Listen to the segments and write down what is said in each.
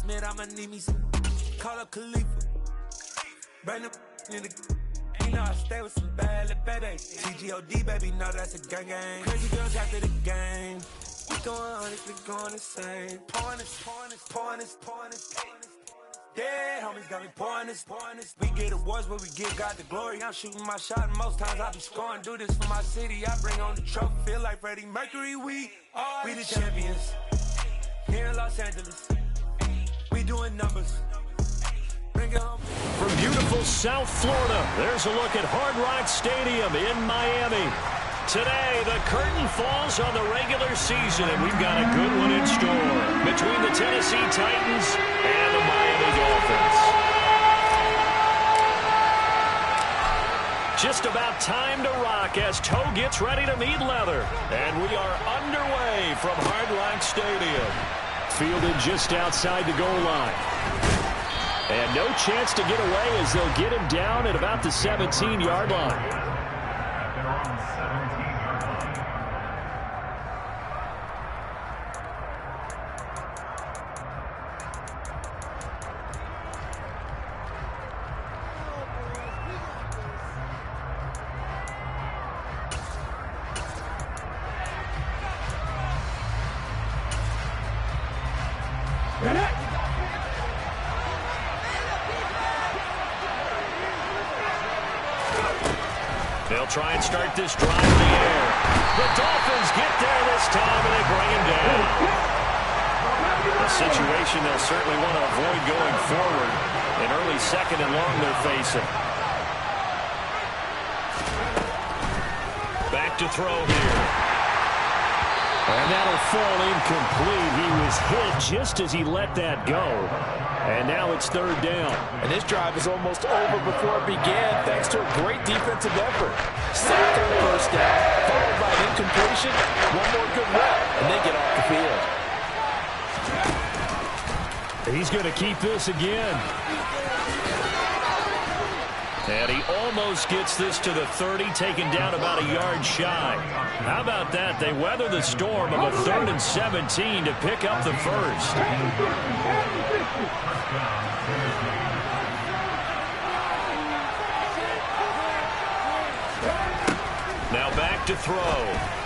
Smith, I'ma need me some. Call up Khalifa. Bring them in the. You know I stay with some bad little baby. TGOD, baby, know that's a gang gang. Crazy girls after the game. We going honest, we going insane. Pouring this. Yeah, homies got me pouring this. We get awards where we give God the glory. I'm shooting my shot and most times I be scoring. Do this for my city, I bring on the trophy. Feel like Freddie Mercury, we the champions. Here in Los Angeles, we doing numbers. Bring it home. From beautiful South Florida, there's a look at Hard Rock Stadium in Miami. Today, the curtain falls on the regular season, and we've got a good one in store between the Tennessee Titans and the Miami Dolphins. Just about time to rock as Toe gets ready to meet leather. And we are underway from Hard Rock Stadium. Fielded just outside the goal line. And no chance to get away as they'll get him down at about the 17-yard line. They'll try and start this drive in the air. The Dolphins get there this time, and they bring him down. A situation they'll certainly want to avoid going forward. An early second and long they're facing. Back to throw here. And that'll fall incomplete. He was hit just as he let that go. And now it's third down. And this drive is almost over before it began thanks to a great defensive effort. Sack on first down, followed by an incompletion, one more good rep, and they get off the field. He's going to keep this again. And he almost gets this to the 30, taken down about a yard shy. How about that? They weather the storm of a 3rd and 17 to pick up the first. Now back to throw.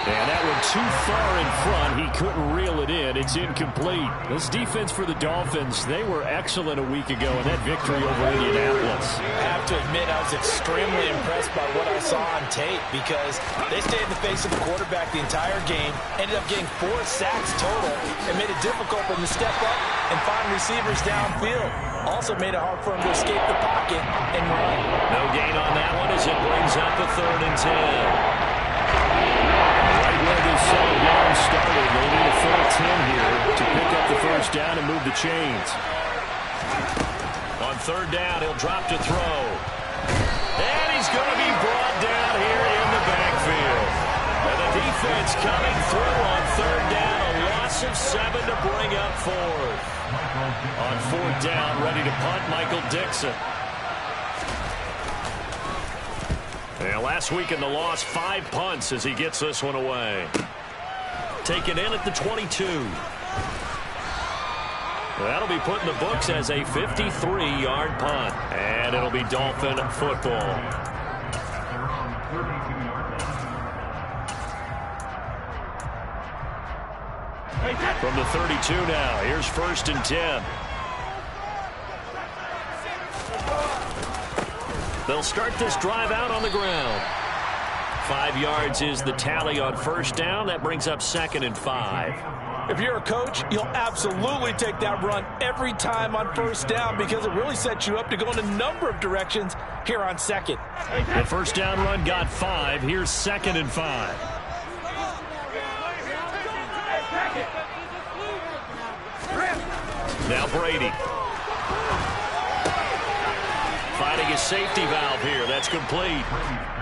And that one too far in front. He couldn't reel it in. It's incomplete. This defense for the Dolphins, they were excellent a week ago in that victory over Indianapolis. I have to admit, I was extremely impressed by what I saw on tape because they stayed in the face of the quarterback the entire game, ended up getting 4 sacks total, and made it difficult for them to step up and find receivers downfield. Also made it hard for him to escape the pocket and run. No gain on that one as it brings up a 3rd and 10. Where this second down started, they need a full 10 here to pick up the first down and move the chains. On 3rd down, he'll drop to throw. And he's going to be brought down here in the backfield. And the defense coming through on 3rd down, a loss of 7 to bring up 4th. On 4th down, ready to punt, Michael Dixon. Yeah, last week in the loss, 5 punts as he gets this one away. Taken in at the 22. That'll be put in the books as a 53-yard punt. And it'll be Dolphin football. From the 32 now, here's 1st and 10. They'll start this drive out on the ground. 5 yards is the tally on 1st down. That brings up 2nd and 5. If you're a coach, you'll absolutely take that run every time on 1st down because it really sets you up to go in a number of directions here on 2nd. The 1st down run got 5. Here's 2nd and 5. Now Brady. Finding a safety valve here. That's complete.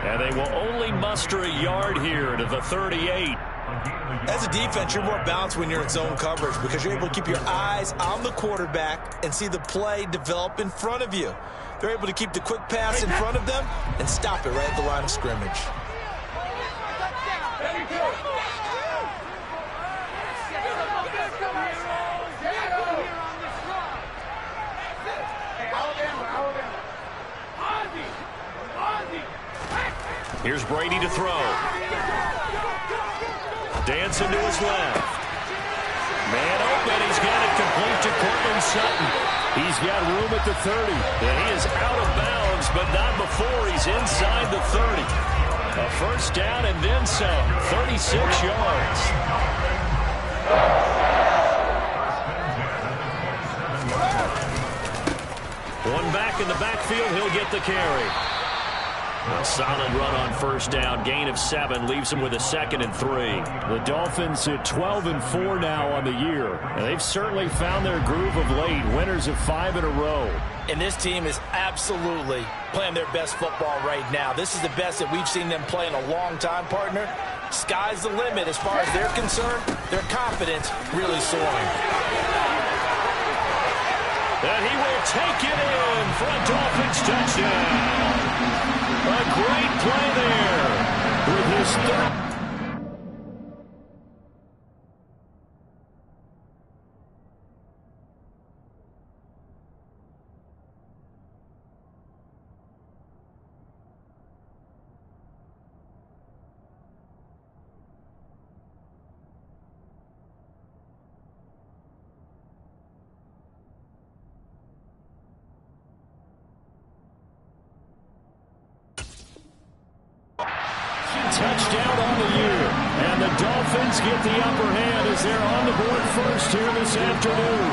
And they will only muster a yard here to the 38. As a defense, you're more balanced when you're in zone coverage because you're able to keep your eyes on the quarterback and see the play develop in front of you. They're able to keep the quick pass in front of them and stop it right at the line of scrimmage. Here's Brady to throw. Dancing to his left. Man open. He's got it complete to Courtland Sutton. He's got room at the 30. And he is out of bounds, but not before he's inside the 30. A first down and then some. 36 yards. One back in the backfield. He'll get the carry. A solid run on first down. Gain of 7 leaves him with a 2nd and 3. The Dolphins at 12-4 now on the year. And they've certainly found their groove of late. Winners of 5 in a row. And this team is absolutely playing their best football right now. This is the best that we've seen them play in a long time, partner. Sky's the limit as far as they're concerned. Their confidence really soaring. And he will take it in for a Dolphins touchdown. A great play there with his third. Touchdown on the year. And the Dolphins get the upper hand as they're on the board first here this afternoon.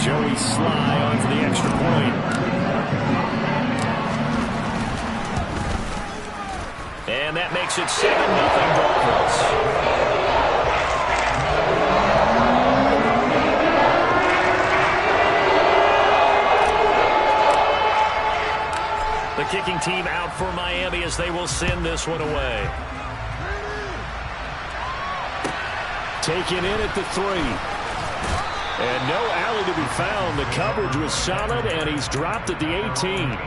Joey Sly on for the extra point. And that makes it 7-0 Dolphins. The kicking team out for Miami as they will send this one away. Taken in at the 3. And no alley to be found. The coverage was solid, and he's dropped at the 18.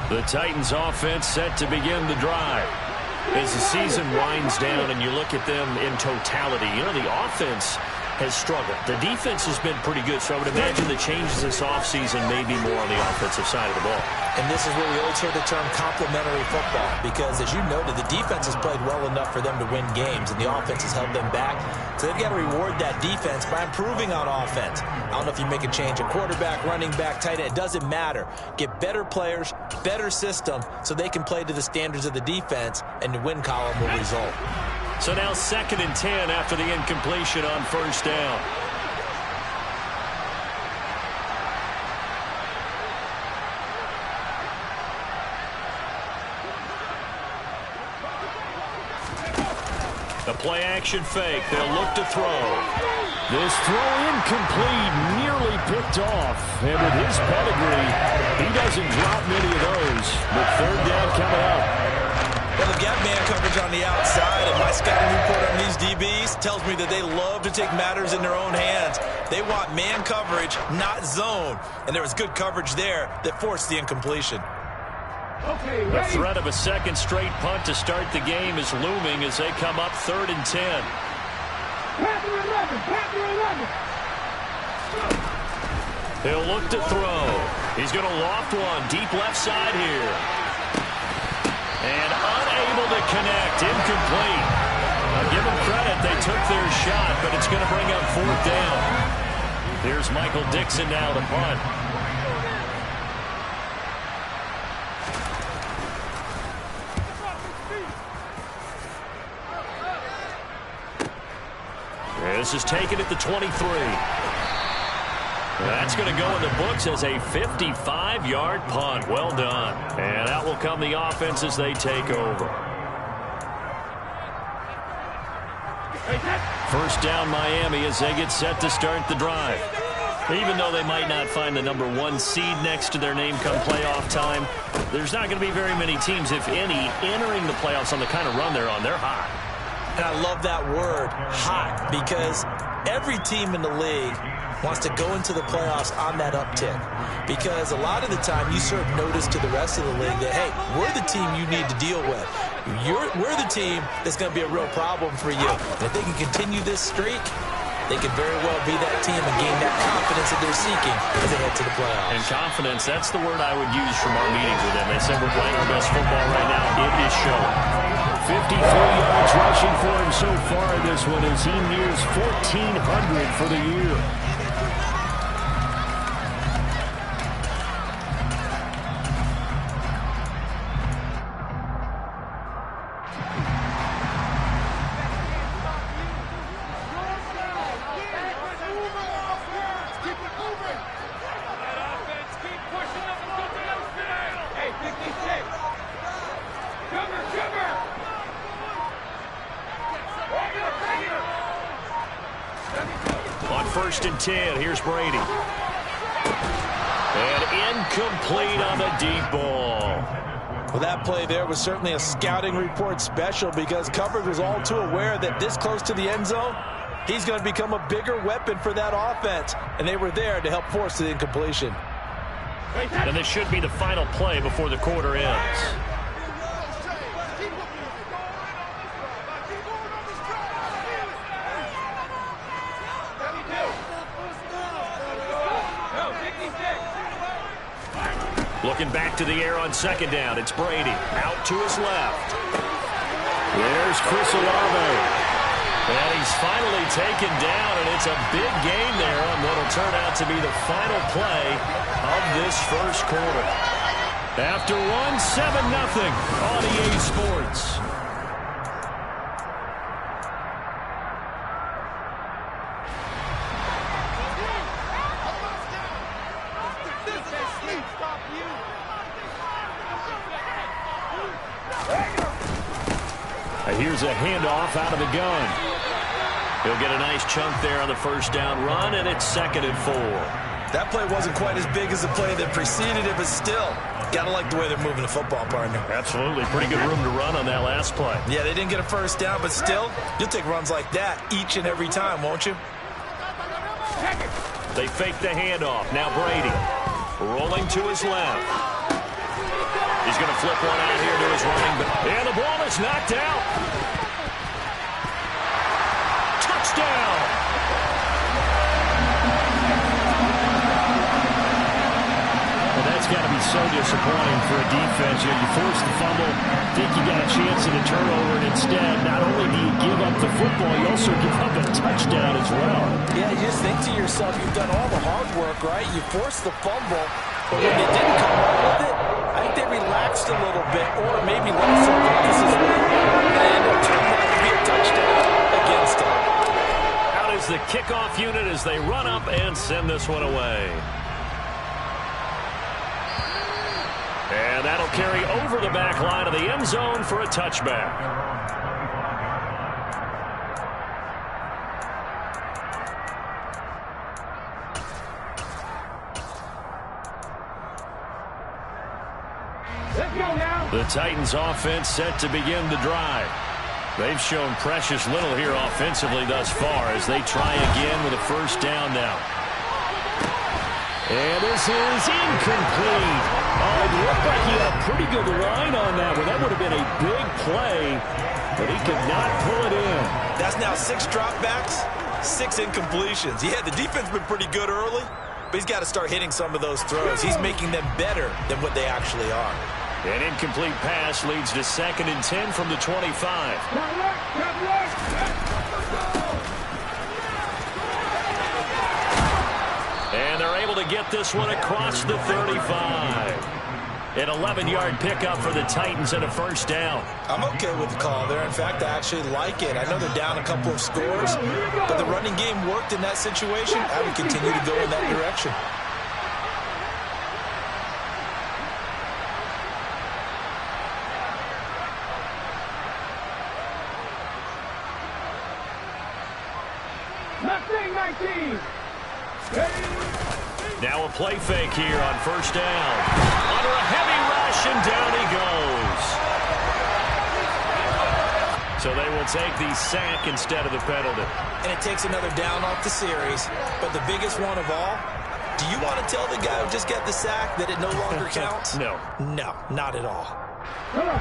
The Titans offense set to begin the drive. As the season winds down and you look at them in totality, you know, the offense has struggled. The defense has been pretty good, so I would imagine the changes this offseason may be more on the offensive side of the ball. And this is where we always hear the term complementary football, because as you noted, the defense has played well enough for them to win games, and the offense has held them back. So they've got to reward that defense by improving on offense. I don't know if you make a change at quarterback, running back, tight end. It doesn't matter. Get better players, better system, so they can play to the standards of the defense, and the win column will result. So now 2nd and 10 after the incompletion on first down. The play action fake. They'll look to throw. This throw incomplete, nearly picked off. And with his pedigree, he doesn't drop many of those. But 3rd down coming up. Well, they've got man coverage on the outside, and my scouting report on these DBs tells me that they love to take matters in their own hands. They want man coverage, not zone. And there was good coverage there that forced the incompletion. The threat of a 2nd straight punt to start the game is looming as they come up 3rd and 10. He'll look to throw. He's going to loft one deep left side here. And unable to connect. Incomplete. I'll give them credit. They took their shot, but it's going to bring up 4th down. Here's Michael Dixon now to punt. This is taken at the 23. That's going to go in the books as a 55-yard punt. Well done. And out will come the offense as they take over. First down Miami as they get set to start the drive. Even though they might not find the number 1 seed next to their name come playoff time, there's not going to be very many teams, if any, entering the playoffs on the kind of run they're on. They're hot. And I love that word, hot, because every team in the league wants to go into the playoffs on that uptick, because a lot of the time you serve notice to the rest of the league that, hey, we're the team you need to deal with. We're the team that's going to be a real problem for you. And if they can continue this streak, they could very well be that team and gain that confidence that they're seeking as they head to the playoffs. And confidence, that's the word I would use from our meetings with them. They said we're playing our best football right now. It is showing. 53 yards rushing for him so far in this one as he nears 1,400 for the year. On 1st and 10, here's Brady. And incomplete on the deep ball. Well, that play there was certainly a scouting report special, because coverage was all too aware that this close to the end zone, he's going to become a bigger weapon for that offense. And they were there to help force the incompletion. And this should be the final play before the quarter ends. Looking back to the air on 2nd down. It's Brady out to his left. There's Chris Olave. And he's finally taken down, and it's a big gain there on what will turn out to be the final play of this first quarter. After one, 7-0 on EA Sports. Here's a handoff out of the gun. He'll get a nice chunk there on the 1st down run, and it's 2nd and 4. That play wasn't quite as big as the play that preceded it, but still, gotta like the way they're moving the football, partner. Absolutely. Pretty good room to run on that last play. Yeah, they didn't get a 1st down, but still, you'll take runs like that each and every time, won't you? They fake the handoff. Now Brady rolling to his left. He's going to flip one out here to his running back. And the ball is knocked out. Touchdown. Well, that's got to be so disappointing for a defense. You force the fumble, think you got a chance at a turnover, and instead, not only do you give up the football, you also give up a touchdown as well. Yeah, you just think to yourself, you've done all the hard work, right? You forced the fumble, but when they didn't come up with it, I think they relaxed a little bit, or maybe lost some focus as well, and it turned out to be a touchdown against them. Out is the kickoff unit as they run up and send this one away. And that'll carry over the back line of the end zone for a touchback. The Titans offense set to begin the drive. They've shown precious little here offensively thus far as they try again with a 1st down now. And this is incomplete. Oh, it looked like he had a pretty good line on that one. That would have been a big play, but he could not pull it in. That's now 6 dropbacks, 6 incompletions. Yeah, the defense has been pretty good early, but he's got to start hitting some of those throws. He's making them better than what they actually are. An incomplete pass leads to 2nd and 10 from the 25. And they're able to get this one across the 35. An 11-yard pickup for the Titans and a 1st down. I'm okay with the call there. In fact, I actually like it. I know they're down a couple of scores, but the running game worked in that situation. I would continue to go in that direction. Now a play fake here on 1st down. Under a heavy rush, and down he goes. So they will take the sack instead of the penalty. And it takes another down off the series. But the biggest one of all, do you want to tell the guy who just got the sack that it no longer counts? No. No, not at all. Come on.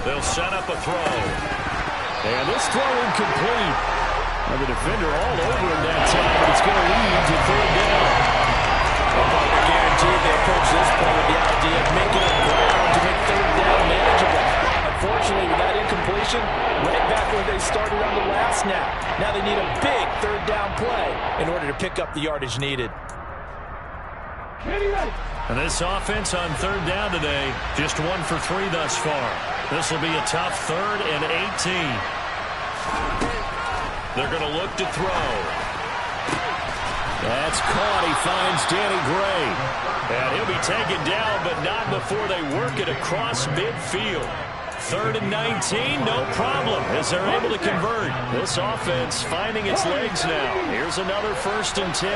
They'll set up a throw. And this throw incomplete. And the defender all over him that time, but it's going to lead to third down. Well, I guarantee they approach this point with the idea of making up ground to make third down manageable. Unfortunately, with that incompletion, right back where they started on the last snap. Now they need a big third down play in order to pick up the yardage needed. And this offense on third down today, just 1 for 3 thus far. This will be a tough 3rd and 18. They're going to look to throw. That's caught. He finds Danny Gray. And he'll be taken down, but not before they work it across midfield. 3rd and 19, no problem, as they're able to convert. This offense finding its legs now. Here's another 1st and 10.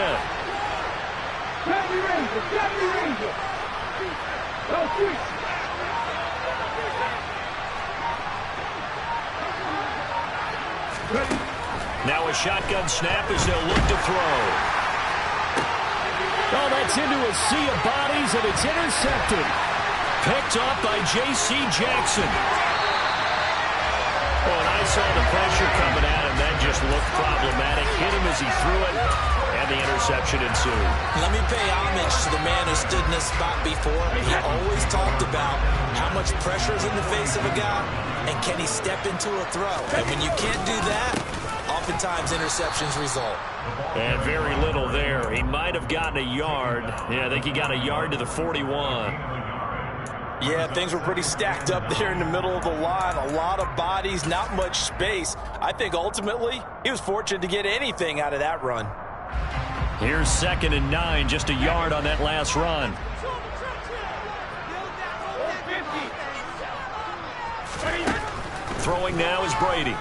Now a shotgun snap as they'll look to throw. Oh, that's into a sea of bodies, and it's intercepted. Picked up by J.C. Jackson. Oh, and I saw the pressure coming at him. That just looked problematic. Hit him as he threw it, and the interception ensued. Let me pay homage to the man who stood in this spot before. He always talked about how much pressure is in the face of a guy, and can he step into a throw. And when you can't do that, oftentimes interceptions result. And very little there. He might have gotten a yard. Yeah, I think he got a yard to the 41. Yeah, things were pretty stacked up there in the middle of the line. A lot of bodies, not much space. I think ultimately he was fortunate to get anything out of that run. Here's 2nd and 9, just a yard on that last run. Throwing now is Brady.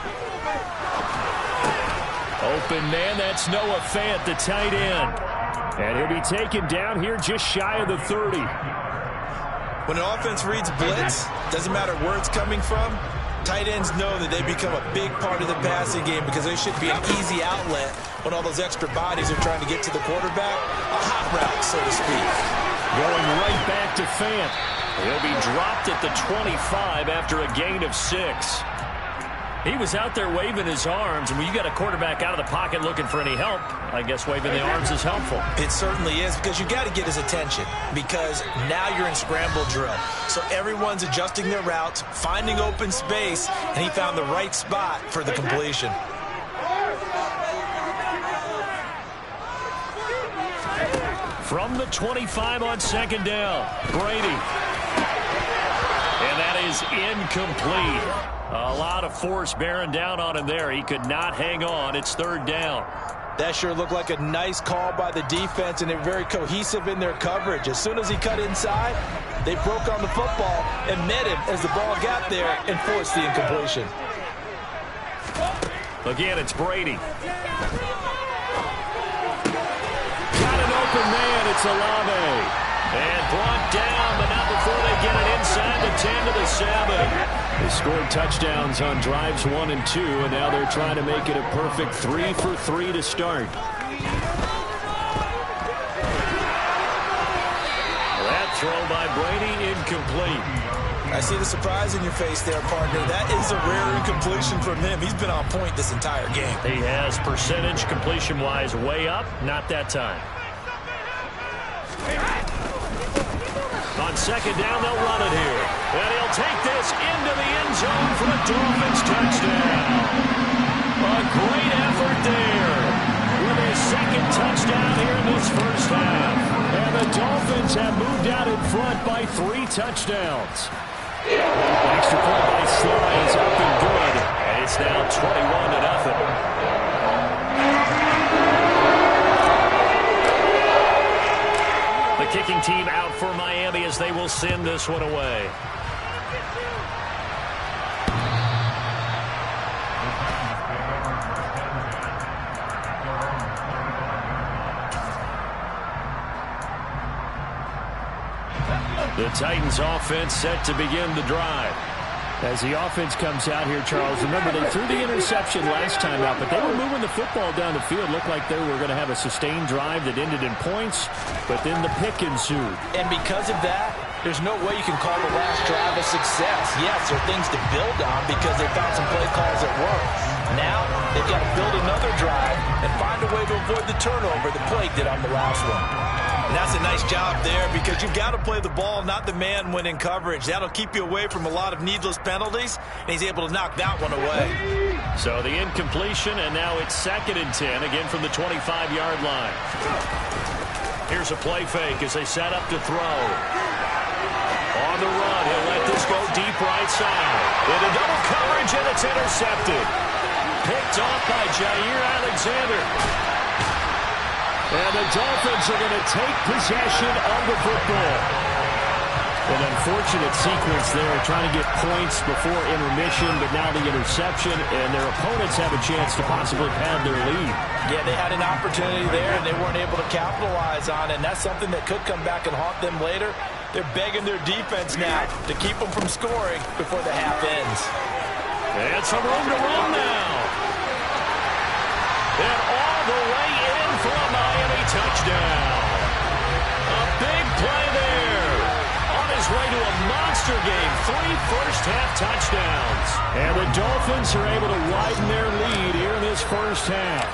Open man, that's Noah Fant, the tight end. And he'll be taken down here just shy of the 30. When an offense reads blitz, doesn't matter where it's coming from, tight ends know that they become a big part of the passing game because they should be an easy outlet when all those extra bodies are trying to get to the quarterback. A hot route, so to speak. Going right back to Fant. He'll be dropped at the 25 after a gain of 6. He was out there waving his arms, and when you got a quarterback out of the pocket looking for any help, I guess waving the arms is helpful. It certainly is, because you got to get his attention, because now you're in scramble drill. So everyone's adjusting their routes, finding open space, and he found the right spot for the completion. From the 25 on 2nd down, Brady. And that is incomplete. A lot of force bearing down on him there. He could not hang on. It's 3rd down. That sure looked like a nice call by the defense, and they're very cohesive in their coverage. As soon as he cut inside, they broke on the football and met him as the ball got there and forced the incompletion. Again, it's Brady. Got an open man. It's Olave. And brought down, but not before they get it inside the 10 to the 7. They scored touchdowns on drives 1 and 2, and now they're trying to make it a perfect 3 for 3 to start. That throw by Brady incomplete. I see the surprise in your face there, partner. That is a rare incompletion from him. He's been on point this entire game. He has percentage completion-wise way up, not that time. On 2nd down, they'll run it here. And he'll take this into the end zone for a Dolphins touchdown. A great effort there with his 2nd touchdown here in this first half. And the Dolphins have moved out in front by 3 touchdowns. Extra point by Sly is up and good. And it's now 21-0. The kicking team out for Miami as they will send this one away. The Titans offense set to begin the drive. As the offense comes out here, Charles, remember they threw the interception last time out, but they were moving the football down the field. Looked like they were going to have a sustained drive that ended in points, but then the pick ensued. And because of that, there's no way you can call the last drive a success. Yes, there are things to build on because they found some play calls that work. Now, they've got to build another drive and find a way to avoid the turnover the Plague did on the last one. And that's a nice job there because you've got to play the ball, not the man when in coverage. That'll keep you away from a lot of needless penalties, and he's able to knock that one away. So the incompletion, and now it's 2nd and 10, again from the 25-yard line. Here's a play fake as they set up to throw. On the run, he'll let this go deep right side. Into double coverage, and it's intercepted. Picked off by Jair Alexander. And the Dolphins are going to take possession of the football. An unfortunate sequence there, trying to get points before intermission, but now the interception, and their opponents have a chance to possibly pad their lead. Yeah, they had an opportunity there, and they weren't able to capitalize on it, and that's something that could come back and haunt them later. They're begging their defense now to keep them from scoring before the half ends. And some room to run now. And all the way in for a Miami touchdown. A big play there. On his way to a monster game. 3 first-half touchdowns. And the Dolphins are able to widen their lead here in this first half.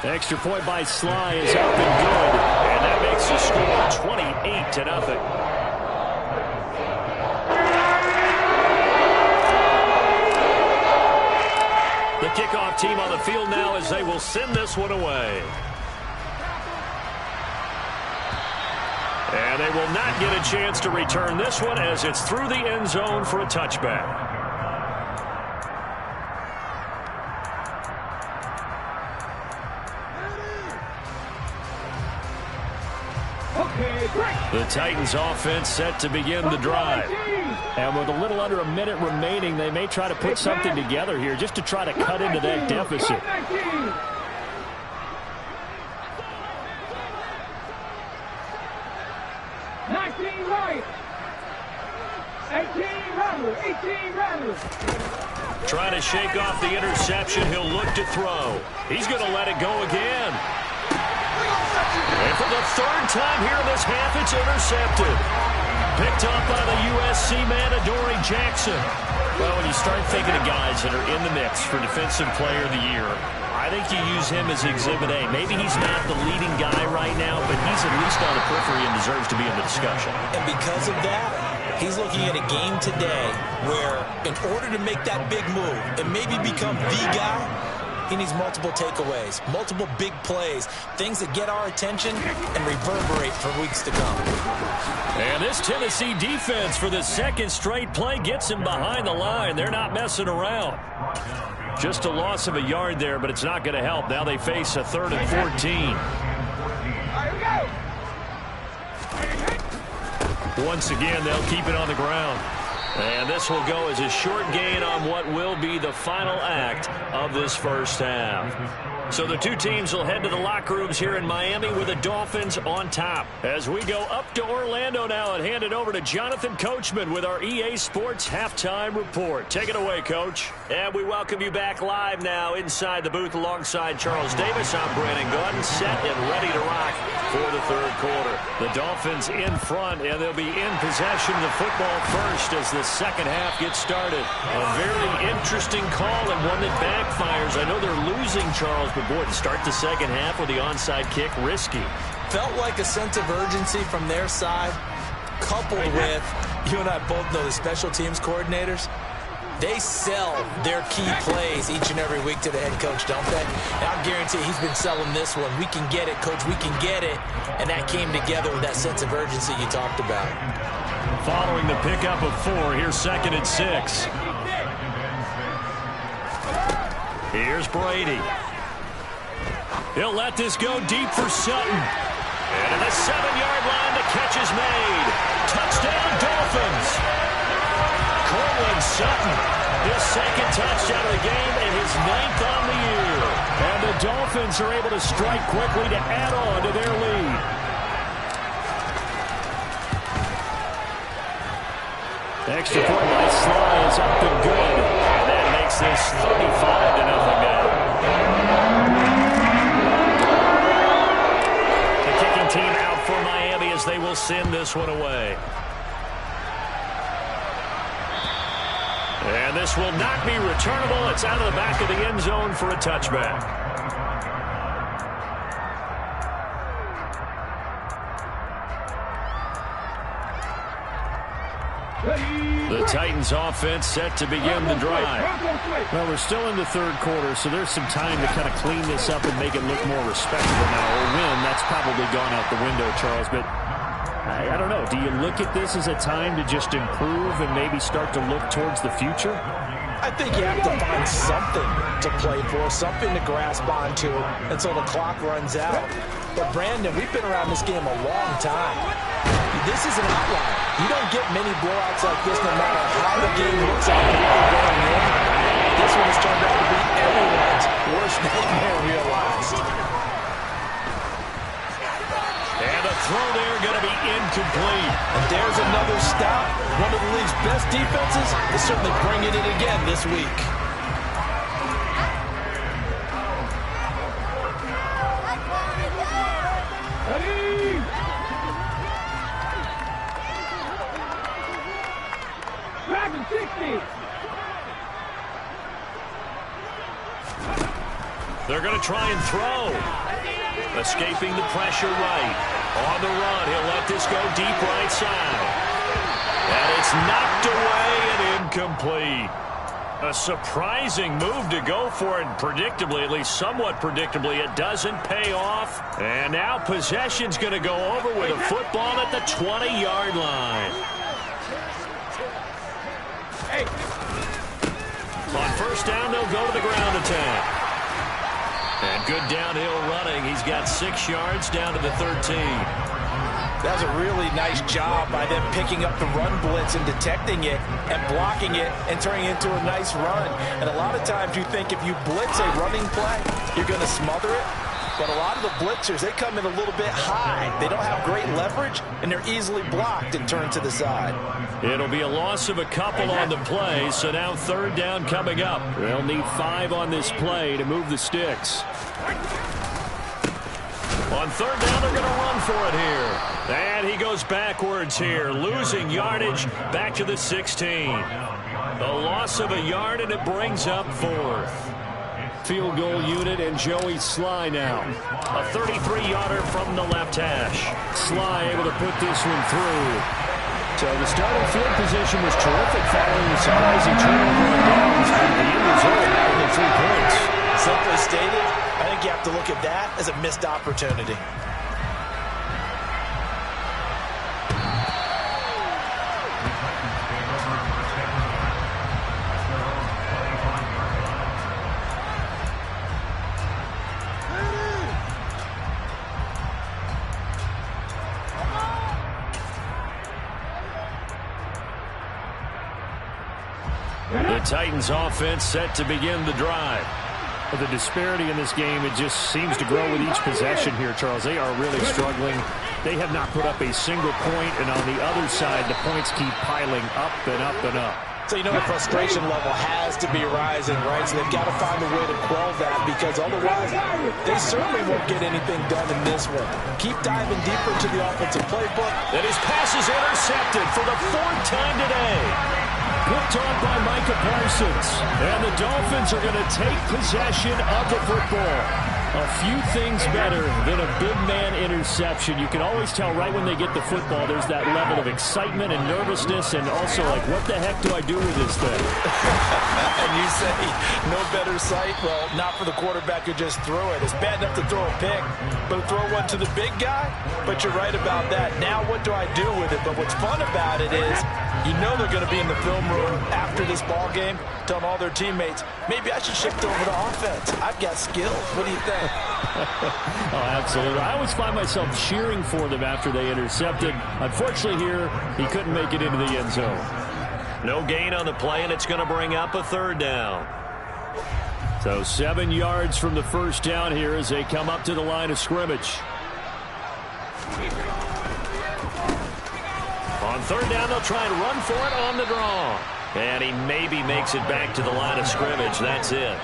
The extra point by Sly is up and good. And that makes the score 28-0. The kickoff team on the field now as they will send this one away. And they will not get a chance to return this one as it's through the end zone for a touchback. The Titans offense set to begin the drive. And with a little under a minute remaining, they may try to put something together here just to try to cut into that deficit. Trying to shake off the interception. He'll look to throw. He's going to let it go again. And for the 3rd time here in this half, it's intercepted. Picked up by the USC man, Adoree Jackson. Well, when you start thinking of guys that are in the mix for Defensive Player of the Year, I think you use him as Exhibit A. Maybe he's not the leading guy right now, but he's at least on the periphery and deserves to be in the discussion. And because of that, he's looking at a game today where in order to make that big move and maybe become the guy, he needs multiple takeaways, multiple big plays, things that get our attention and reverberate for weeks to come. And this Tennessee defense for the 2nd straight play gets him behind the line. They're not messing around. Just a loss of a yard there, but it's not going to help. Now they face a 3rd and 14. Once again, they'll keep it on the ground. And this will go as a short gain on what will be the final act of this first half. So the two teams will head to the locker rooms here in Miami with the Dolphins on top. As we go up to Orlando now and hand it over to Jonathan Coachman with our EA Sports Halftime Report. Take it away, Coach. And we welcome you back live now inside the booth alongside Charles Davis. I'm Brandon Gunn, set and ready to rock for the 3rd quarter. The Dolphins in front, and they'll be in possession of the football first as the 2nd half gets started. A very interesting call and one that backfires. I know they're losing, Charles, but boy, to start the 2nd half with the onside kick, risky. Felt like a sense of urgency from their side, coupled with, you and I both know the special teams coordinators, they sell their key plays each and every week to the head coach, don't they? And I guarantee he's been selling this one. We can get it, coach, we can get it. And that came together with that sense of urgency you talked about. Following the pickup of 4, here's 2nd and 6. Here's Brady. He'll let this go deep for Sutton. And at the 7-yard line, the catch is made. Touchdown, Dolphins. Cortland Sutton, his 2nd touchdown of the game and his 9th on the year. And the Dolphins are able to strike quickly to add on to their lead. Extra point by Sly is up and good. And that makes this 35-0 now. The kicking team out for Miami as they will send this one away. And this will not be returnable. It's out of the back of the end zone for a touchback. The Titans offense set to begin the drive. Well, we're still in the third quarter, so there's some time to kind of clean this up and make it look more respectable now. Or win, that's probably gone out the window, Charles. But I don't know. Do you look at this as a time to just improve and maybe start to look towards the future? I think you have to find something to play for, something to grasp onto until the clock runs out. But, Brandon, we've been around this game a long time. This is an outlier. You don't get many blowouts like this no matter how the game looks on paper going in. This one has turned out to be everyone's worst nightmare realized. And the throw there going to be incomplete. And there's another stop. One of the league's best defenses is certainly bringing it again this week. They're going to try and throw. Escaping the pressure right. On the run, he'll let this go deep right side. And it's knocked away and incomplete. A surprising move to go for it. Predictably, at least somewhat predictably, it doesn't pay off. And now possession's going to go over with a football at the 20-yard line. On first down, they'll go to the ground attack. And good downhill running. He's got 6 yards down to the 13. That was a really nice job by them picking up the run blitz and detecting it and blocking it and turning it into a nice run. And a lot of times you think if you blitz a running play, you're going to smother it. But a lot of the blitzers, they come in a little bit high. They don't have great leverage, and they're easily blocked and turned to the side. It'll be a loss of a couple on the play, so now third down coming up. They'll need 5 on this play to move the sticks. On third down, they're going to run for it here. And he goes backwards here, losing yardage back to the 16. The loss of a yard, and it brings up 4th. Field goal unit and Joey Sly now. A 33-yarder from the left hash. Sly able to put this one through. So the starting field position was terrific following the surprising turnover on downs. The end result, only 3 points. Simply stated, I think you have to look at that as a missed opportunity. The Titans offense set to begin the drive. Well, the disparity in this game, it just seems to grow with each possession here, Charles. They are really struggling. They have not put up a single point, and on the other side, the points keep piling up and up and up. So, you know, the frustration level has to be rising, right? So they've got to find a way to quell that, because otherwise they certainly won't get anything done in this one. Keep diving deeper into the offensive playbook. And his pass is intercepted for the 4th time today. Picked off by Micah Parsons. And the Dolphins are going to take possession of the football. A few things better than a big man interception. You can always tell right when they get the football, there's that level of excitement and nervousness, and also like, what the heck do I do with this thing? And you say, no better sight? Well, not for the quarterback who just threw it. It's bad enough to throw a pick, but to throw one to the big guy? But you're right about that. Now what do I do with it? But what's fun about it is, you know they're going to be in the film room after this ball game, telling all their teammates, maybe I should shift over to offense. I've got skills. What do you think? Oh, absolutely. I always find myself cheering for them after they intercepted. Unfortunately here, he couldn't make it into the end zone. No gain on the play, and it's going to bring up a 3rd down. So 7 yards from the first down here as they come up to the line of scrimmage. On third down, they'll try and run for it on the draw. And he maybe makes it back to the line of scrimmage. That's it.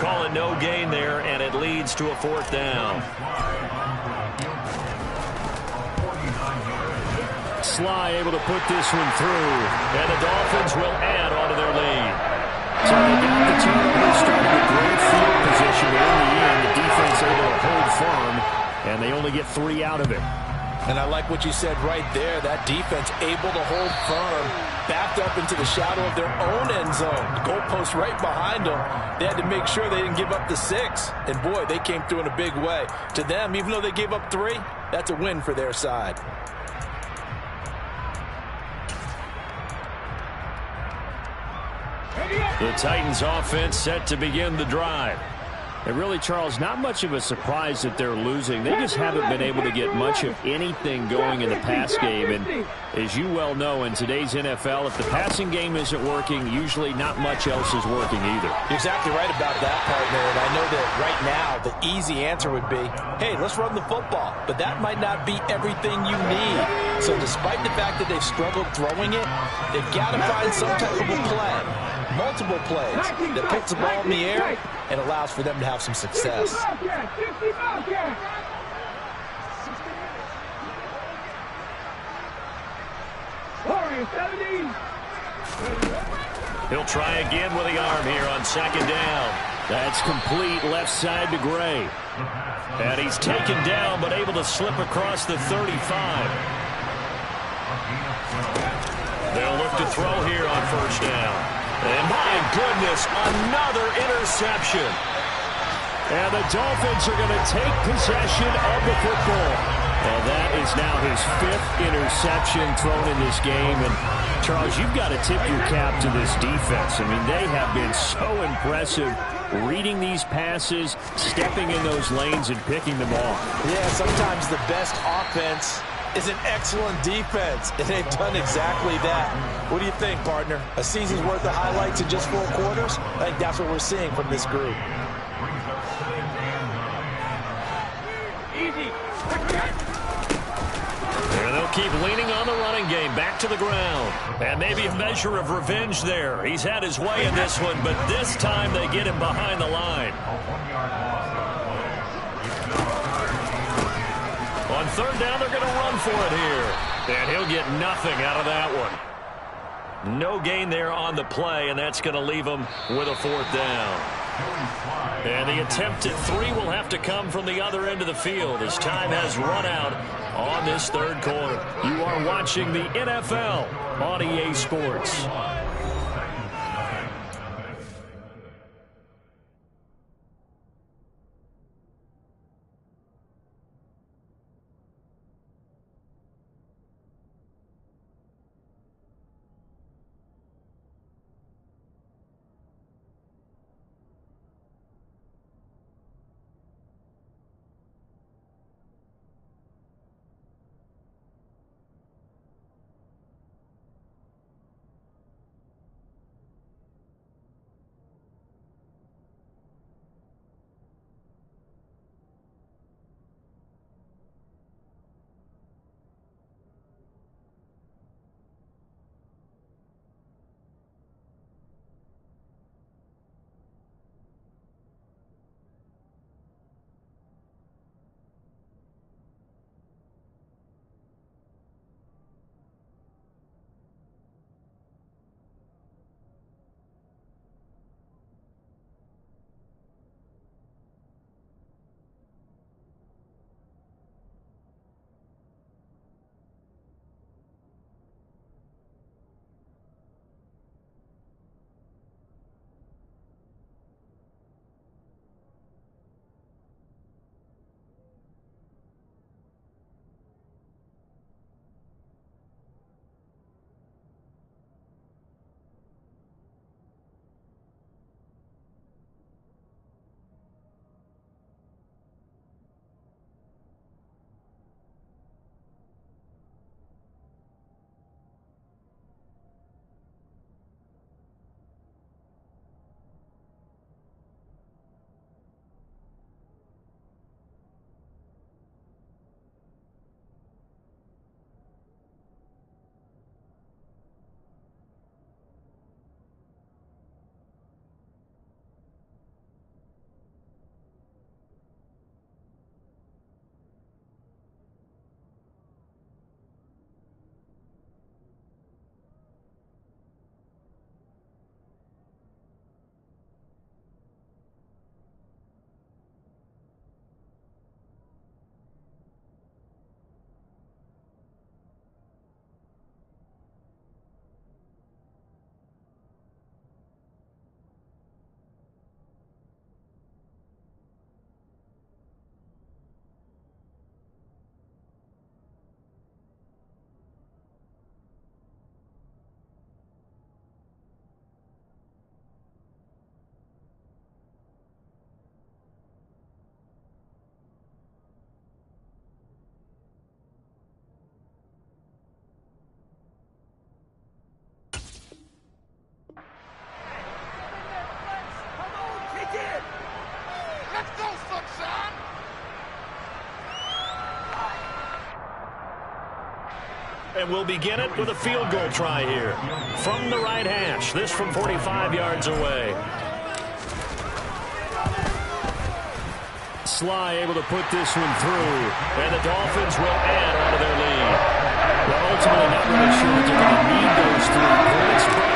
Call it no gain there, and it leads to a fourth down. Sly able to put this one through. And the Dolphins will add onto their lead. So they got the turnover, started with great field position, but in the end, the defense able to hold firm, and they only get 3 out of it. And I like what you said right there. That defense able to hold firm, backed up into the shadow of their own end zone. The goalpost right behind them. They had to make sure they didn't give up the 6. And, boy, they came through in a big way. To them, even though they gave up 3, that's a win for their side. The Titans offense set to begin the drive. And really, Charles, not much of a surprise that they're losing. They just haven't been able to get much of anything going in the pass game. And as you well know, in today's NFL, if the passing game isn't working, usually not much else is working either. You're exactly right about that, partner. And I know that right now the easy answer would be, hey, let's run the football. But that might not be everything you need. So despite the fact that they've struggled throwing it, they've got to find some type of a play, multiple plays, that puts the ball in the air and allows for them to have some success. He'll try again with the arm here on second down. That's complete left side to Gray. And he's taken down but able to slip across the 35. They'll look to throw here on first down. And my goodness, another interception. And the Dolphins are going to take possession of the football. And that is now his 5th interception thrown in this game. And, Charles, you've got to tip your cap to this defense. I mean, they have been so impressive reading these passes, stepping in those lanes, and picking them off. Yeah, sometimes the best offense is an excellent defense, and they've done exactly that. What do you think, partner? A season's worth of highlights in just 4 quarters? I think that's what we're seeing from this group. And they'll keep leaning on the running game, back to the ground. And maybe a measure of revenge there. He's had his way in this one, but this time they get him behind the line. On third down, they're going to run for it here. And he'll get nothing out of that one. No gain there on the play, and that's going to leave him with a fourth down. And the attempt at 3 will have to come from the other end of the field as time has run out on this third quarter. You are watching the NFL on EA Sports. And we'll begin it with a field goal try here. From the right hash, this from 45 yards away. Sly able to put this one through. And the Dolphins will add on to their lead. Well, ultimately not really sure that they're going to need those 3 points, but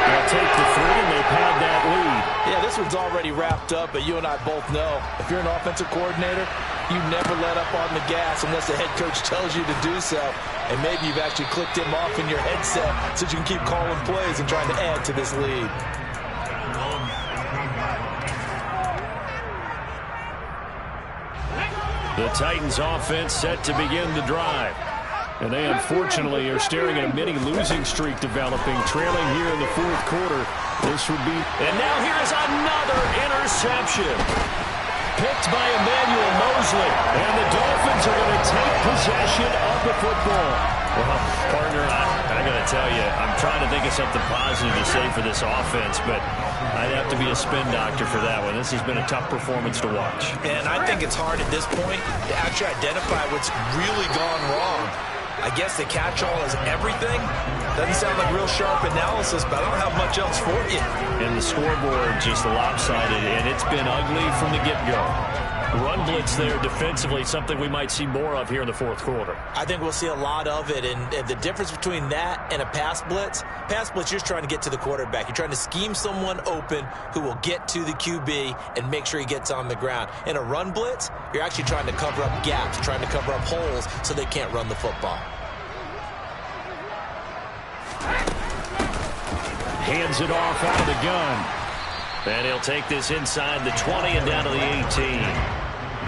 they'll take the 3 and they've had that lead. Yeah, this one's already wrapped up, but you and I both know if you're an offensive coordinator, you never let up on the gas unless the head coach tells you to do so. And maybe you've actually clicked him off in your headset so you can keep calling plays and trying to add to this lead. The Titans offense set to begin the drive. And they unfortunately are staring at a mini losing streak developing, trailing here in the 4th quarter. This would be... And now here's another interception. Picked by Emmanuel Mosley. And the Dolphins are going to take possession of the football. Well, partner, I got to tell you, I'm trying to think of something positive to say for this offense, but I'd have to be a spin doctor for that one. This has been a tough performance to watch. And I think it's hard at this point to actually identify what's really gone wrong. I guess the catch-all is everything. Doesn't sound like real sharp analysis, but I don't have much else for you. And the scoreboard just lopsided, and it's been ugly from the get-go. Run blitz there defensively, something we might see more of here in the 4th quarter. I think we'll see a lot of it, and the difference between that and a pass blitz, you're just trying to get to the quarterback. You're trying to scheme someone open who will get to the QB and make sure he gets on the ground. In a run blitz, you're actually trying to cover up gaps, trying to cover up holes so they can't run the football. Hands it off out of the gun. And he'll take this inside the 20 and down to the 18.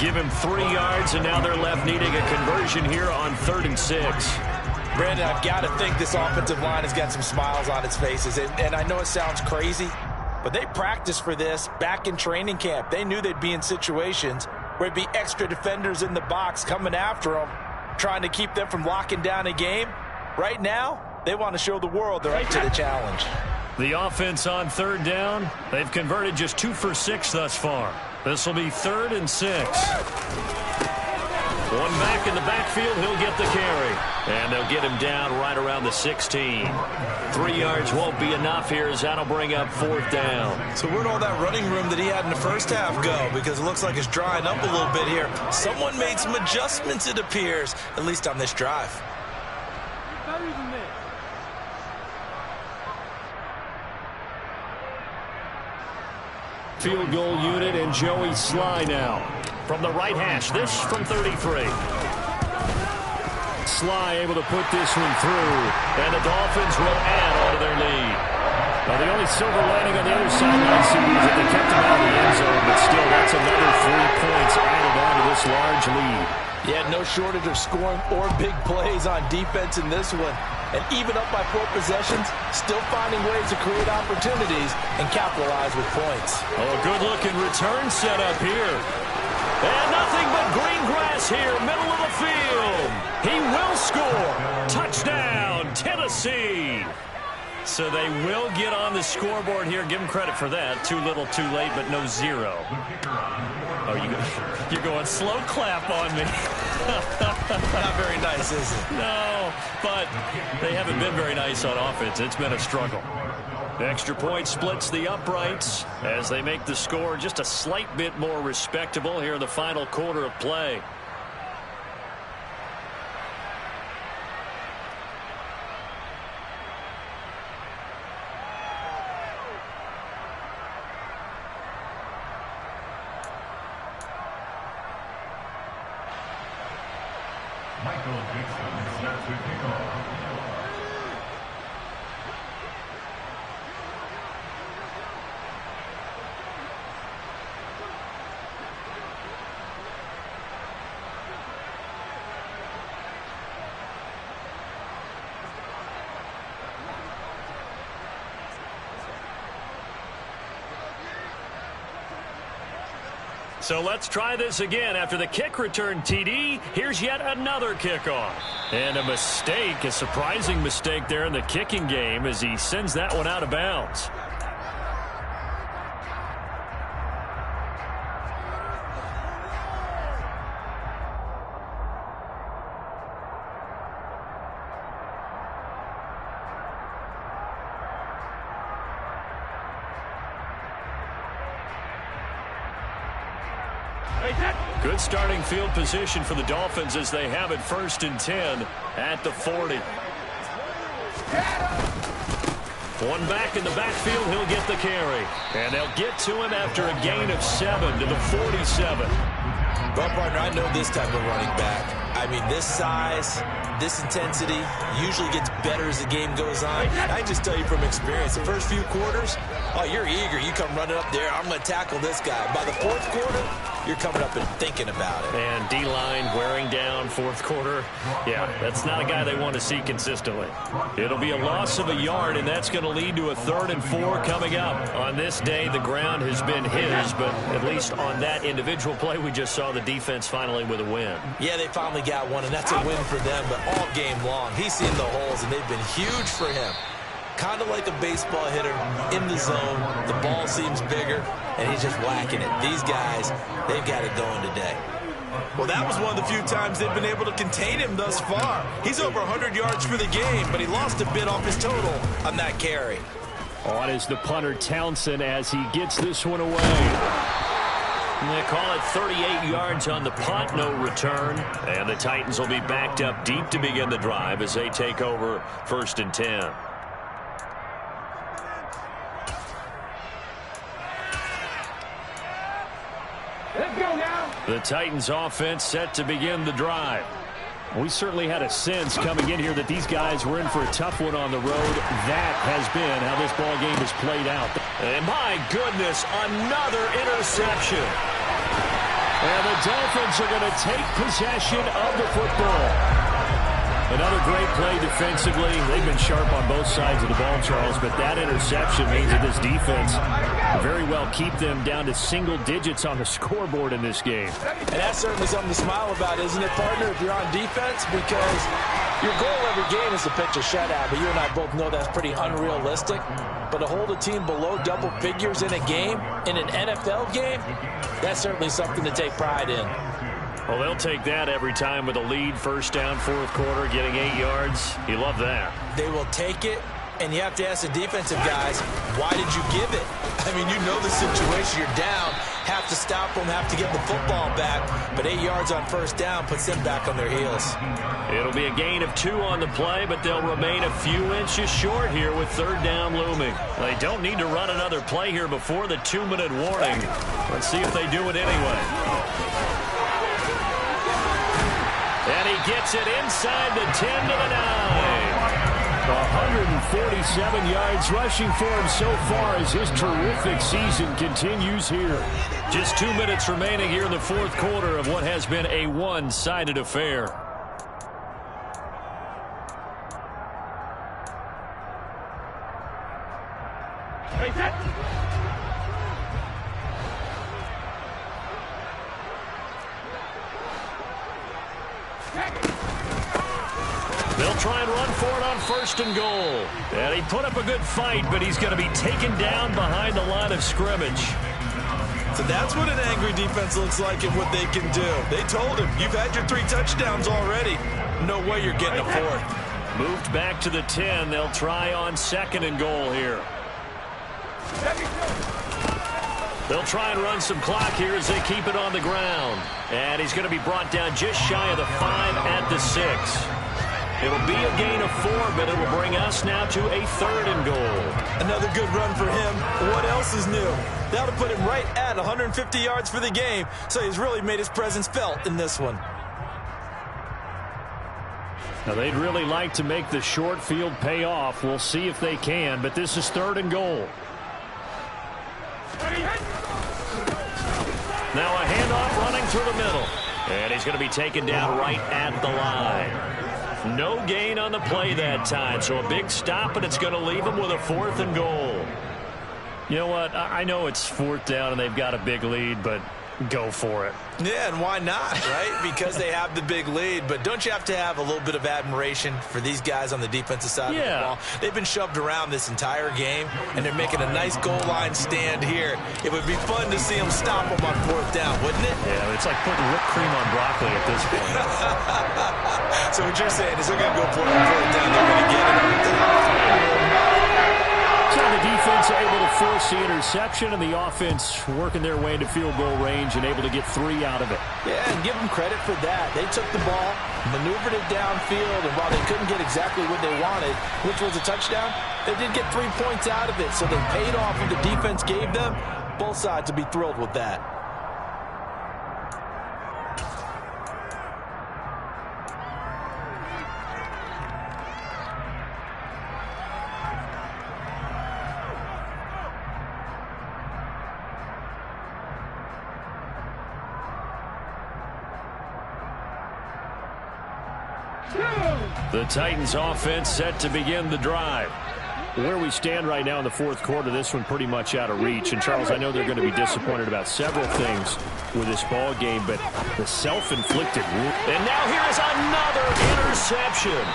Give him 3 yards, and now they're left needing a conversion here on 3rd and 6. Brandon, I've got to think this offensive line has got some smiles on its faces. And I know it sounds crazy, but they practiced for this back in training camp. They knew they'd be in situations where it'd be extra defenders in the box coming after them, trying to keep them from locking down a game. Right now, they want to show the world they're up to the challenge. The offense on 3rd down, they've converted just 2 for 6 thus far. This will be 3rd and 6. One back in the backfield, he'll get the carry. And they'll get him down right around the 16. 3 yards won't be enough here as that'll bring up 4th down. So where'd all that running room that he had in the first half go? Because it looks like it's drying up a little bit here. Someone made some adjustments, it appears, at least on this drive. Field goal unit and Joey Sly now. From the right hash, this from 33. Sly able to put this one through. And the Dolphins will add on to their lead. Well, the only silver lining on the other sideline is that they kept him out of the end zone, but still, that's another 3 points added on to this large lead. Yeah, no shortage of scoring or big plays on defense in this one. And even up by 4 possessions, still finding ways to create opportunities and capitalize with points. Oh, good-looking return set up here. And nothing but green grass here, middle of the field. He will score. Touchdown, Tennessee. So they will get on the scoreboard here. Give them credit for that. Too little, too late, but no 0. Oh, you're going slow clap on me. Not very nice, is it? No, but they haven't been very nice on offense. It's been a struggle. The extra point splits the uprights as they make the score just a slight bit more respectable here in the final quarter of play. So let's try this again. After the kick return TD, here's yet another kickoff. And a mistake, a surprising mistake there in the kicking game as he sends that one out of bounds. Good starting field position for the Dolphins as they have it 1st and 10 at the 40. One back in the backfield, he'll get the carry. And they'll get to him after a gain of 7 to the 47. Well, partner, I know this type of running back. I mean, this size, this intensity usually gets better as the game goes on. I just tell you from experience, the first few quarters, oh, you're eager. You come running up there, I'm going to tackle this guy. By the 4th quarter, you're coming up and thinking about it. And D-line wearing down 4th quarter. Yeah, that's not a guy they want to see consistently. It'll be a loss of a yard, and that's going to lead to a 3rd and 4 coming up. On this day, the ground has been his, but at least on that individual play, we just saw the defense finally with a win. Yeah, they finally got one, and that's a win for them, but all game long, he's seen the holes, and they've been huge for him. Kind of like a baseball hitter in the zone. The ball seems bigger, and he's just whacking it. These guys, they've got it going today. Well, that was one of the few times they've been able to contain him thus far. He's over 100 yards for the game, but he lost a bit off his total on that carry. On is the punter Townsend as he gets this one away. And they call it 38 yards on the punt, no return. And the Titans will be backed up deep to begin the drive as they take over 1st and 10. The Titans offense set to begin the drive. We certainly had a sense coming in here that these guys were in for a tough one on the road. That has been how this ball game has played out. And my goodness, another interception. And the Dolphins are going to take possession of the football. Another great play defensively. They've been sharp on both sides of the ball, Charles, but that interception means that this defense very well keep them down to single digits on the scoreboard in this game. And that's certainly something to smile about, isn't it, partner, if you're on defense? Because your goal every game is to pitch a shutout, but you and I both know that's pretty unrealistic. But to hold a team below double figures in a game, in an NFL game, that's certainly something to take pride in. Well, they'll take that every time with a lead, 1st down, 4th quarter, getting 8 yards. You love that. They will take it, and you have to ask the defensive guys, why did you give it? I mean, you know the situation. You're down, have to stop them, have to get the football back, but 8 yards on 1st down puts them back on their heels. It'll be a gain of 2 on the play, but they'll remain a few inches short here with 3rd down looming. They don't need to run another play here before the 2-minute warning. Let's see if they do it anyway. And he gets it inside the 10 to the 9. 147 yards rushing for him so far as his terrific season continues here. Just 2 minutes remaining here in the 4th quarter of what has been a one-sided affair. They'll try and run for it on 1st and goal. And he put up a good fight, but he's going to be taken down behind the line of scrimmage. So that's what an angry defense looks like and what they can do. They told him, you've had your 3 touchdowns already. No way you're getting a 4th. Moved back to the 10. They'll try on 2nd and goal here. They'll try and run some clock here as they keep it on the ground. And he's going to be brought down just shy of the 5 at the 6. It'll be a gain of 4, but it will bring us now to a 3rd and goal. Another good run for him. What else is new? That'll put him right at 150 yards for the game, so he's really made his presence felt in this one. Now, they'd really like to make the short field pay off. We'll see if they can, but this is 3rd and goal. Now a handoff running through the middle. And he's going to be taken down right at the line. No gain on the play that time, so a big stop, and it's going to leave him with a 4th and goal. You know what? I know it's 4th down and they've got a big lead, but go for it. Yeah, and why not, right? Because they have the big lead. But don't you have to have a little bit of admiration for these guys on the defensive side of the ball? They've been shoved around this entire game, and they're making a nice goal line stand here. It would be fun to see them stop them on 4th down, wouldn't it? Yeah, it's like putting whipped cream on broccoli at this point. So what you're saying is they're going to go for it on 4th down. They're going to get it on the top. time the defense able to force the interception, and the offense working their way into field goal range and able to get 3 out of it. Yeah, and give them credit for that. They took the ball, maneuvered it downfield, and while they couldn't get exactly what they wanted, which was a touchdown, they did get 3 points out of it, so they paid off what the defense gave them. Both sides will be thrilled with that. The Titans offense set to begin the drive. Where we stand right now in the fourth quarter, this one pretty much out of reach. And, Charles, I know they're going to be disappointed about several things with this ball game, but the self-inflicted wound. And now here is another interception.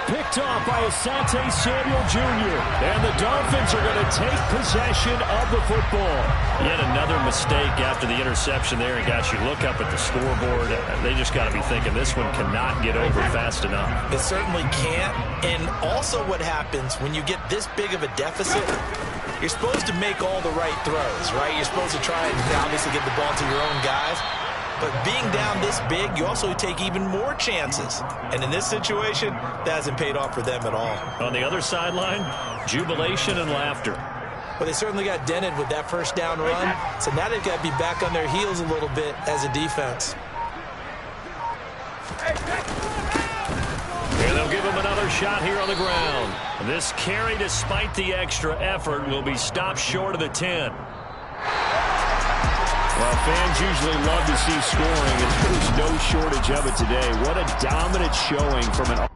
Picked off by Asante Samuel Jr. And the Dolphins are going to take possession of the football. Yet another mistake after the interception there. And, guys, you look up at the scoreboard, they just got to be thinking this one cannot get over fast enough. It certainly can't. And also what happens when you get this big of a deficit, you're supposed to make all the right throws, right? You're supposed to try and obviously get the ball to your own guys. But being down this big, you also take even more chances. And in this situation, that hasn't paid off for them at all. On the other sideline, jubilation and laughter. But they certainly got dented with that first down run. So now they've got to be back on their heels a little bit as a defense. And they'll give him another shot here on the ground. This carry, despite the extra effort, will be stopped short of the 10. Well, fans usually love to see scoring, and there's no shortage of it today. What a dominant showing from an